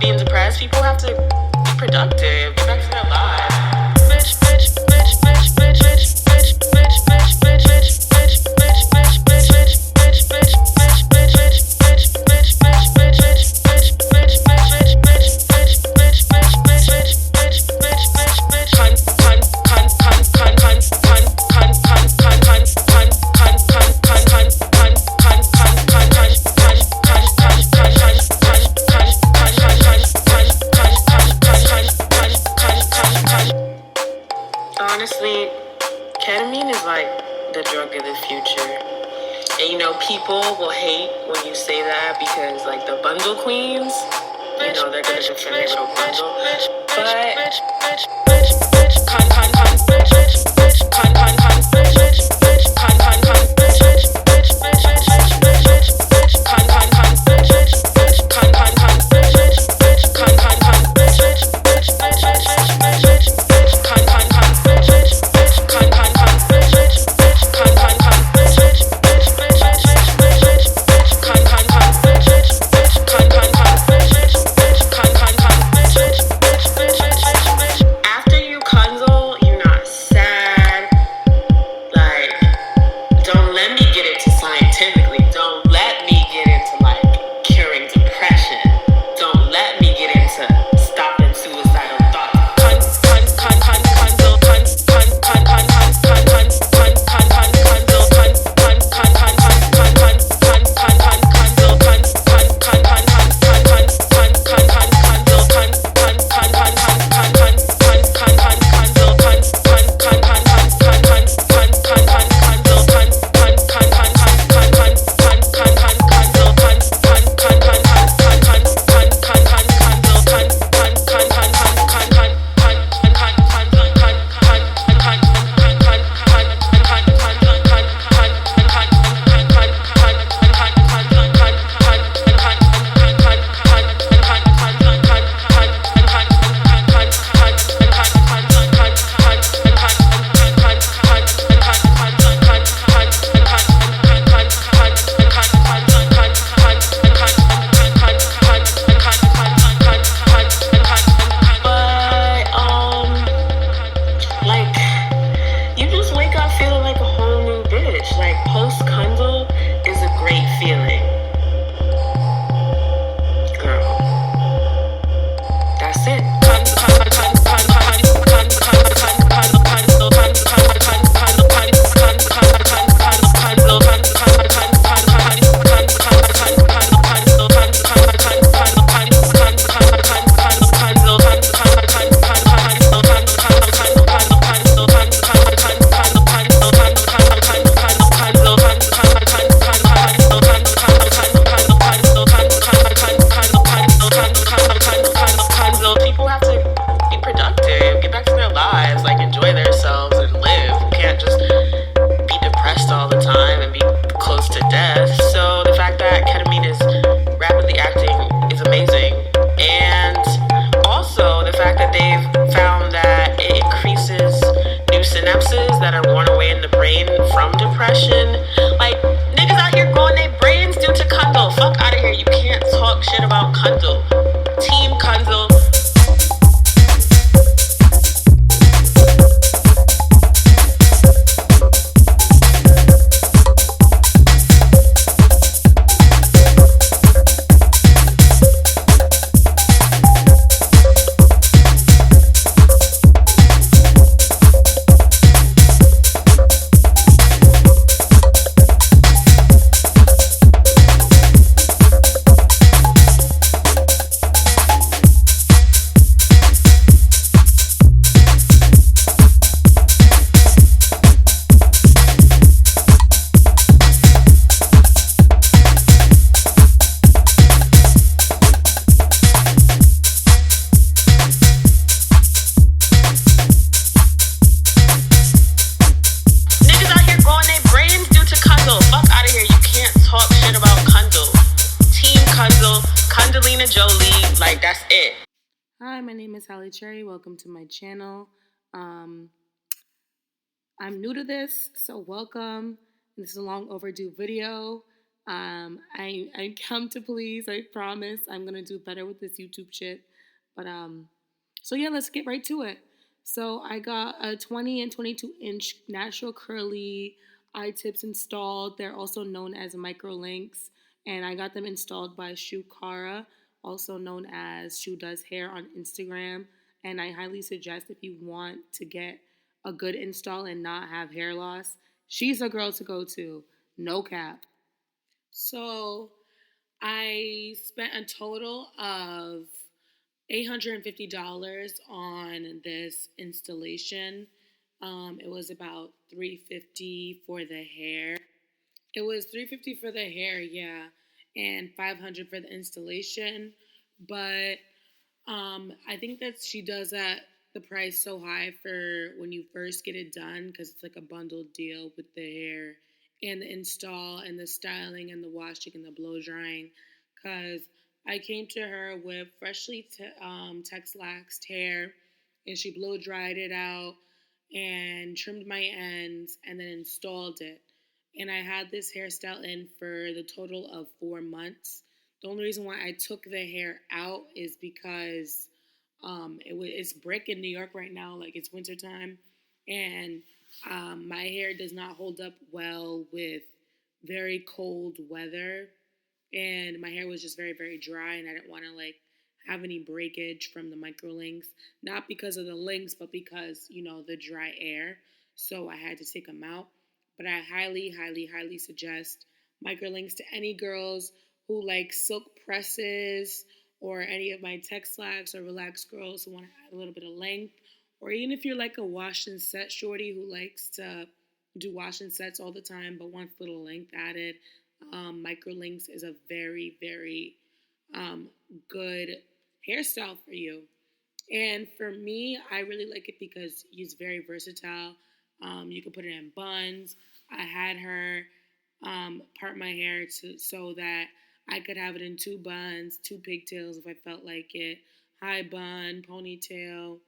being depressed. People have to be productive, get back to their lives. Honestly, ketamine is like the drug of the future. And you know, people will hate when you say that because, like, the bundle queens, you know, they're gonna defend their little bundle. Hi, my name is Hallie Cherry. Welcome to my channel. I'm new to this, so welcome. This is a long overdue video. I come to please. I promise. I'm gonna do better with this YouTube shit. But so yeah, let's get right to it. So I got a 20 and 22-inch natural curly eye tips installed. They're also known as Microlinks, and I got them installed by Shoe Cara, also known as Shoe Does Hair on Instagram. And I highly suggest if you want to get a good install and not have hair loss, she's a girl to go to. No cap. So I spent a total of $850 on this installation. It was about $350 for the hair. It was $350 for the hair, yeah, and $500 for the installation. But I think that she does that the price so high for when you first get it done because it's like a bundled deal with the hair and the install and the styling and the washing and the blow drying. Because I came to her with freshly Texlaxed hair, and she blow dried it out and trimmed my ends and then installed it. And I had this hairstyle in for the total of 4 months. The only reason why I took the hair out is because it's brick in New York right now, like it's wintertime, and my hair does not hold up well with very cold weather, and my hair was just very very dry, and I didn't want to like have any breakage from the microlinks, not because of the links, but because the dry air. So I had to take them out. But I highly, highly, highly suggest microlinks to any girls who like silk presses, or any of my Texlax or relaxed girls who want to add a little bit of length, or even if you're like a wash and set shorty who likes to do wash and sets all the time but wants a little length added. Microlinks is a very, very good hairstyle for you. And for me, I really like it because it's very versatile. You can put it in buns. I had her part my hair so that I could have it in two buns, two pigtails if I felt like it, high bun, ponytail,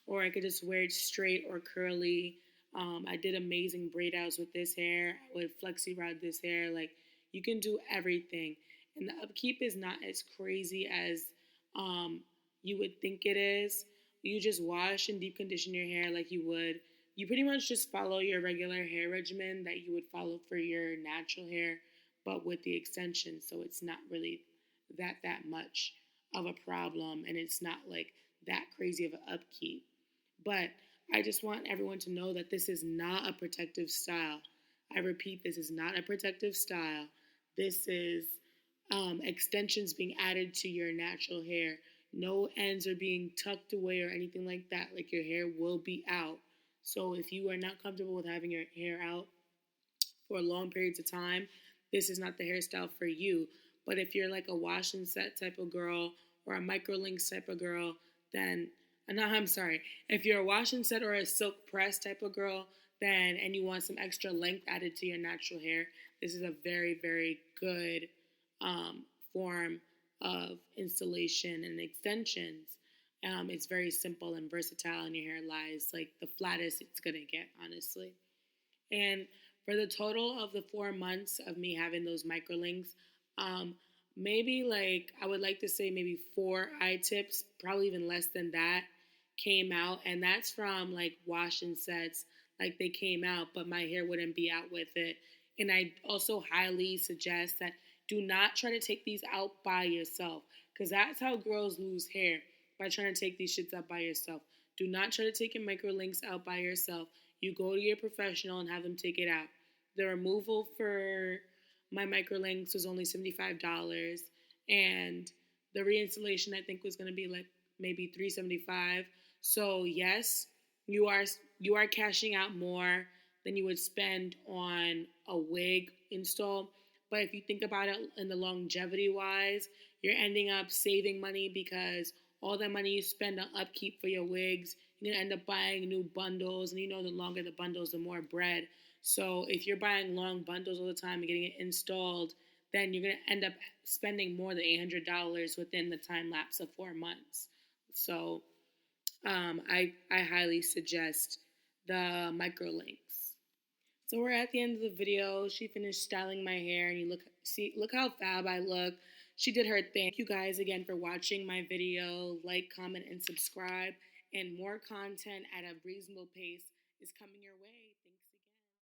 or I could just wear it straight or curly. I did amazing braid outs with this hair. I would flexi rod this hair. Like, you can do everything. And the upkeep is not as crazy as you would think it is. You just wash and deep condition your hair like you would. You pretty much just follow your regular hair regimen that you would follow for your natural hair, but with the extensions. So it's not really that much of a problem, and it's not like that crazy of an upkeep. But I just want everyone to know that this is not a protective style. I repeat, this is not a protective style. This is extensions being added to your natural hair. No ends are being tucked away or anything like that. Like, your hair will be out. So if you are not comfortable with having your hair out for long periods of time, this is not the hairstyle for you. But if you're like a wash and set type of girl or a microlinks type of girl, then no, I'm sorry. If you're a wash and set or a silk press type of girl, then and you want some extra length added to your natural hair, this is a very, very good form of installation and extensions. It's very simple and versatile, and your hair lies like the flattest it's gonna get, honestly. And for the total of the 4 months of me having those microlinks, maybe like I would like to say maybe 4 itips, probably even less than that, came out, and that's from like wash and sets. Like, they came out, but my hair wouldn't be out with it. And I also highly suggest that do not try to take these out by yourself, because that's how girls lose hair, by trying to take these shits out by yourself. Do not try to take your microlinks out by yourself. You go to your professional and have them take it out. The removal for my microlinks was only $75, and the reinstallation I think was going to be like maybe $375. So yes, you are cashing out more than you would spend on a wig install. But if you think about it in the longevity wise, you're ending up saving money, because all that money you spend on upkeep for your wigs, you're gonna end up buying new bundles, and the longer the bundles, the more bread. So if you're buying long bundles all the time and getting it installed, then you're gonna end up spending more than $800 within the time lapse of 4 months. So I highly suggest the microlinks. So we're at the end of the video. She finished styling my hair, and look how fab I look. She did her thing. Thank you guys again for watching my video. Like, comment, and subscribe. And more content at a reasonable pace is coming your way. Thanks.